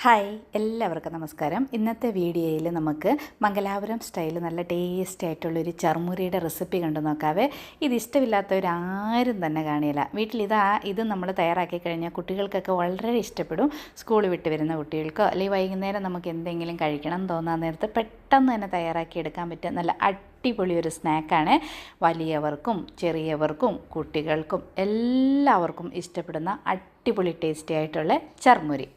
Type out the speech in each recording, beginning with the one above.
Hi എല്ലാവർക്കും നമസ്കാരം. ഇന്നത്തെ വീഡിയോയിൽ നമുക്ക് മംഗലാപുരം സ്റ്റൈൽ നല്ല ടേസ്റ്റി ആയിട്ടുള്ളൊരു ചർമുരിയുടെ റെസിപ്പി കണ്ടു നോക്കാവേ. ഇത് ഇഷ്ടമില്ലാത്തവരാരും തന്നെ കാണില്ല. വീട്ടിൽ ഇത് നമ്മൾ തയ്യാറാക്കി കഴിഞ്ഞാൽ കുട്ടികൾക്കൊക്കെ വളരെ ഇഷ്ടപ്പെടും. സ്കൂൾ വിട്ട് വരുന്ന കുട്ടികൾക്കോ അല്ലെങ്കിൽ വൈകുന്നേരം നമുക്ക് എന്തെങ്കിലും കഴിക്കണം തോന്നാൻ നേരത്ത് പെട്ടെന്ന് തന്നെ തയ്യാറാക്കി എടുക്കാൻ പറ്റിയ നല്ല അടിപൊളി ഒരു സ്നാക്കാണ്. വലിയവർക്കും ചെറിയവർക്കും കുട്ടികൾക്കും എല്ലാവർക്കും ഇഷ്ടപ്പെടുന്ന അടിപൊളി ടേസ്റ്റി ആയിട്ടുള്ള ചർമുരി.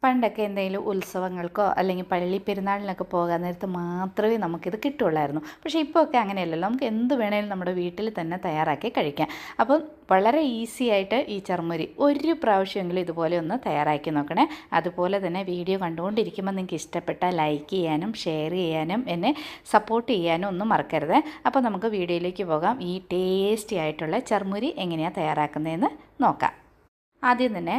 പണ്ടൊക്കെ എന്തെങ്കിലും ഉത്സവങ്ങൾക്കോ അല്ലെങ്കിൽ പള്ളി പെരുന്നാളിനൊക്കെ പോകാൻ നേരത്ത് മാത്രമേ നമുക്കിത് കിട്ടുള്ളായിരുന്നു. പക്ഷേ ഇപ്പോൾ ഒക്കെ അങ്ങനെയല്ലല്ലോ, നമുക്ക് എന്ത് വേണേലും നമ്മുടെ വീട്ടിൽ തന്നെ തയ്യാറാക്കി കഴിക്കാം. അപ്പം വളരെ ഈസി ആയിട്ട് ഈ ചർമുരി ഒരു പ്രാവശ്യമെങ്കിലും ഇതുപോലെ ഒന്ന് തയ്യാറാക്കി നോക്കണേ. അതുപോലെ തന്നെ വീഡിയോ കണ്ടുകൊണ്ടിരിക്കുമ്പോൾ നിങ്ങൾക്ക് ഇഷ്ടപ്പെട്ടാൽ ലൈക്ക് ചെയ്യാനും ഷെയർ ചെയ്യാനും എന്നെ സപ്പോർട്ട് ചെയ്യാനും ഒന്നും മറക്കരുത്. അപ്പോൾ നമുക്ക് വീഡിയോയിലേക്ക് പോകാം. ഈ ടേസ്റ്റി ആയിട്ടുള്ള ചർമുരി എങ്ങനെയാണ് തയ്യാറാക്കുന്നതെന്ന് നോക്കാം. ആദ്യം തന്നെ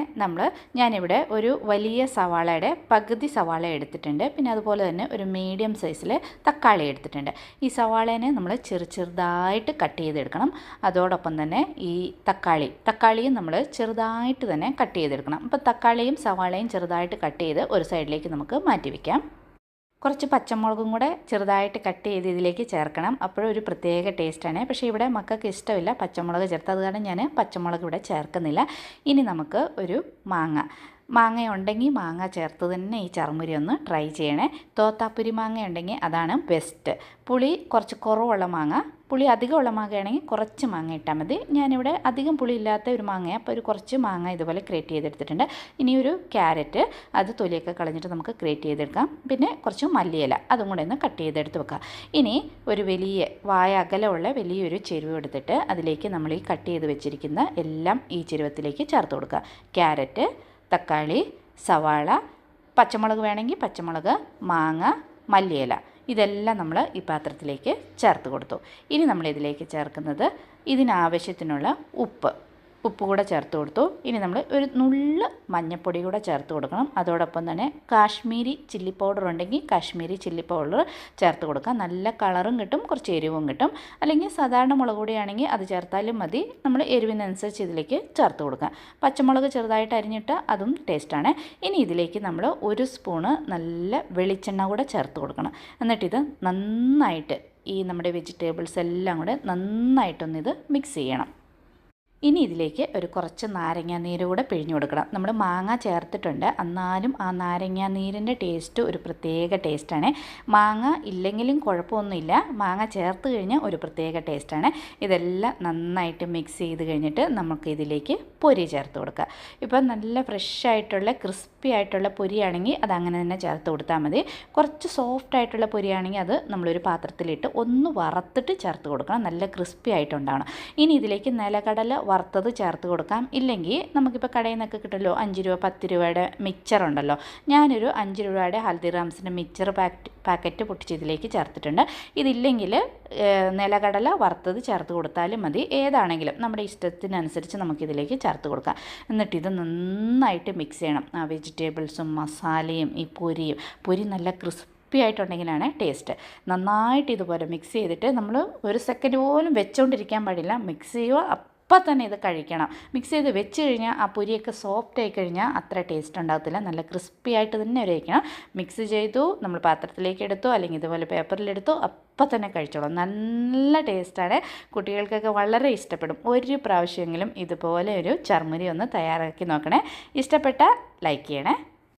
ഞാനിവിടെ ഒരു വലിയ സവാളയുടെ പകുതി സവാള എടുത്തിട്ടുണ്ട്. പിന്നെ അതുപോലെ തന്നെ ഒരു മീഡിയം സൈസിൽ തക്കാളി എടുത്തിട്ടുണ്ട്. ഈ സവാളേനെ നമ്മൾ ചെറുതായിട്ട് കട്ട് ചെയ്തെടുക്കണം. അതോടൊപ്പം തന്നെ ഈ തക്കാളിയും നമ്മൾ ചെറുതായിട്ട് തന്നെ കട്ട് ചെയ്തെടുക്കണം. അപ്പോൾ തക്കാളിയും സവാളയും ചെറുതായിട്ട് കട്ട് ചെയ്ത് ഒരു സൈഡിലേക്ക് നമുക്ക് മാറ്റി വയ്ക്കാം. കുറച്ച് പച്ചമുളകും കൂടെ ചെറുതായിട്ട് കട്ട് ചെയ്ത് ഇതിലേക്ക് ചേർക്കണം. അപ്പോഴൊരു പ്രത്യേക ടേസ്റ്റാണ്. പക്ഷേ ഇവിടെ മക്കൾക്ക് ഇഷ്ടമില്ല പച്ചമുളക് ചേർത്ത്, അത് കാരണം ഞാൻ പച്ചമുളക് ഇവിടെ ചേർക്കുന്നില്ല. ഇനി നമുക്ക് ഒരു മാങ്ങ ഉണ്ടെങ്കിൽ മാങ്ങ ചേർത്ത് തന്നെ ഈ ചർമുരി ഒന്ന് ട്രൈ ചെയ്യണേ. തോത്താപ്പുരി മാങ്ങ ഉണ്ടെങ്കിൽ അതാണ് ബെസ്റ്റ്. പുളി കുറച്ച് കുറവുള്ള മാങ്ങ, പുളി അധികമുള്ള മാങ്ങയാണെങ്കിൽ കുറച്ച് മാങ്ങ ഇട്ടാൽ മതി. ഞാനിവിടെ അധികം പുളി ഇല്ലാത്ത ഒരു മാങ്ങയാണ്, അപ്പോൾ ഒരു കുറച്ച് മാങ്ങ ഇതുപോലെ ഗ്രേറ്റ് ചെയ്തെടുത്തിട്ടുണ്ട്. ഇനി ഒരു ക്യാരറ്റ്, അത് തൊലിയൊക്കെ കളഞ്ഞിട്ട് നമുക്ക് ഗ്രേറ്റ് ചെയ്തെടുക്കാം. പിന്നെ കുറച്ച് മല്ലിയില, അതും കൂടെ ഒന്ന് കട്ട് ചെയ്തെടുത്ത് വെക്കാം. ഇനി ഒരു വലിയ വായ അകലമുള്ള വലിയൊരു ചെരുവ് എടുത്തിട്ട് അതിലേക്ക് നമ്മൾ ഈ കട്ട് ചെയ്ത് വെച്ചിരിക്കുന്ന എല്ലാം ഈ ചെരുവത്തിലേക്ക് ചേർത്ത് കൊടുക്കുക. ക്യാരറ്റ്, തക്കാളി, സവാള, പച്ചമുളക് വേണമെങ്കിൽ പച്ചമുളക്, മാങ്ങ, മല്ലിയില, ഇതെല്ലാം നമ്മൾ ഈ പാത്രത്തിലേക്ക് ചേർത്ത് കൊടുത്തു. ഇനി നമ്മളിതിലേക്ക് ചേർക്കുന്നത് ഇതിനാവശ്യത്തിനുള്ള ഉപ്പ് കൂടെ ചേർത്ത് കൊടുത്തു. ഇനി നമ്മൾ ഒരു നുള്ള് മഞ്ഞൾപ്പൊടി കൂടെ ചേർത്ത് കൊടുക്കണം. അതോടൊപ്പം തന്നെ കാശ്മീരി ചില്ലി പൗഡർ ഉണ്ടെങ്കിൽ കാശ്മീരി ചില്ലി പൗഡർ ചേർത്ത് കൊടുക്കാം. നല്ല കളറും കിട്ടും, കുറച്ച് എരിവും കിട്ടും. അല്ലെങ്കിൽ സാധാരണ മുളക് പൊടിയാണെങ്കിൽ അത് ചേർത്താലും മതി. നമ്മൾ എരിവിനനുസരിച്ച് ഇതിലേക്ക് ചേർത്ത് കൊടുക്കാം. പച്ചമുളക് ചെറുതായിട്ട് അരിഞ്ഞിട്ട് അതും ടേസ്റ്റാണ്. ഇനി ഇതിലേക്ക് നമ്മൾ ഒരു സ്പൂണ് നല്ല വെളിച്ചെണ്ണ കൂടെ ചേർത്ത് കൊടുക്കണം. എന്നിട്ടിത് നന്നായിട്ട് ഈ നമ്മുടെ വെജിറ്റബിൾസ് എല്ലാം കൂടെ നന്നായിട്ടൊന്നിത് മിക്സ് ചെയ്യണം. ഇനി ഇതിലേക്ക് ഒരു കുറച്ച് നാരങ്ങാനീര് കൂടെ പിഴിഞ്ഞു കൊടുക്കണം. നമ്മൾ മാങ്ങ ചേർത്തിട്ടുണ്ട്, എന്നാലും ആ നാരങ്ങാനീരിൻ്റെ ടേസ്റ്റ് ഒരു പ്രത്യേക ടേസ്റ്റാണ്. മാങ്ങ ഇല്ലെങ്കിലും കുഴപ്പമൊന്നുമില്ല, മാങ്ങ ചേർത്ത് കഴിഞ്ഞാൽ ഒരു പ്രത്യേക ടേസ്റ്റാണ്. ഇതെല്ലാം നന്നായിട്ട് മിക്സ് ചെയ്ത് കഴിഞ്ഞിട്ട് നമുക്ക് ഇതിലേക്ക് പൊരി ചേർത്ത് കൊടുക്കുക. ഇപ്പം നല്ല ഫ്രഷായിട്ടുള്ള ക്രിസ്പി ആയിട്ടുള്ള പൊരിയാണെങ്കിൽ അത് അങ്ങനെ തന്നെ ചേർത്ത് കൊടുത്താൽ മതി. കുറച്ച് സോഫ്റ്റ് ആയിട്ടുള്ള പൊരിയാണെങ്കിൽ അത് നമ്മളൊരു പാത്രത്തിലിട്ട് ഒന്ന് വറുത്തിട്ട് ചേർത്ത് കൊടുക്കണം. നല്ല ക്രിസ്പി ആയിട്ടുണ്ടാവണം. ഇനി ഇതിലേക്ക് നിലക്കടല വറുത്തത് ചേർത്ത് കൊടുക്കാം. ഇല്ലെങ്കിൽ നമുക്കിപ്പോൾ കടയിൽ നിന്നൊക്കെ കിട്ടുമല്ലോ 5 രൂപ 10 രൂപയുടെ മിക്സർ ഉണ്ടല്ലോ. ഞാനൊരു 5 രൂപയുടെ ഹൽദിറാംസിൻ്റെ മിക്സർ പാക്കറ്റ് പൊട്ടിച്ച് ഇതിലേക്ക് ചേർത്തിട്ടുണ്ട്. ഇതില്ലെങ്കിൽ നിലക്കടല വറുത്തത് ചേർത്ത് കൊടുത്താലും മതി. ഏതാണെങ്കിലും നമ്മുടെ ഇഷ്ടത്തിനനുസരിച്ച് നമുക്കിതിലേക്ക് ചേർത്ത് കൊടുക്കാം. എന്നിട്ടിത് നന്നായിട്ട് മിക്സ് ചെയ്യണം. ആ വെജിറ്റബിൾസും മസാലയും ഈ പൊരി നല്ല ക്രിസ്പി ആയിട്ടുണ്ടെങ്കിലാണ് ടേസ്റ്റ്. നന്നായിട്ട് ഇതുപോലെ മിക്സ് ചെയ്തിട്ട് നമ്മൾ ഒരു സെക്കൻഡ് പോലും വെച്ചുകൊണ്ടിരിക്കാൻ പാടില്ല. മിക്സ് ചെയ്യുക, അപ്പം തന്നെ ഇത് കഴിക്കണം. മിക്സ് ചെയ്ത് വെച്ച് കഴിഞ്ഞാൽ ആ പൊരിയൊക്കെ സോഫ്റ്റ് ആയി കഴിഞ്ഞാൽ അത്ര ടേസ്റ്റ് ഉണ്ടാകത്തില്ല. നല്ല ക്രിസ്പി ആയിട്ട് തന്നെ വയ്ക്കണം. മിക്സ് ചെയ്തു, നമ്മൾ പാത്രത്തിലേക്ക് എടുത്തു അല്ലെങ്കിൽ ഇതുപോലെ പേപ്പറിലെടുത്തു, അപ്പം തന്നെ കഴിച്ചോളാം. നല്ല ടേസ്റ്റാണ്. കുട്ടികൾക്കൊക്കെ വളരെ ഇഷ്ടപ്പെടും. ഒരു പ്രാവശ്യമെങ്കിലും ഇതുപോലെ ഒരു ചർമുരി ഒന്ന് തയ്യാറാക്കി നോക്കണേ. ഇഷ്ടപ്പെട്ടാൽ ലൈക്ക് ചെയ്യണേ.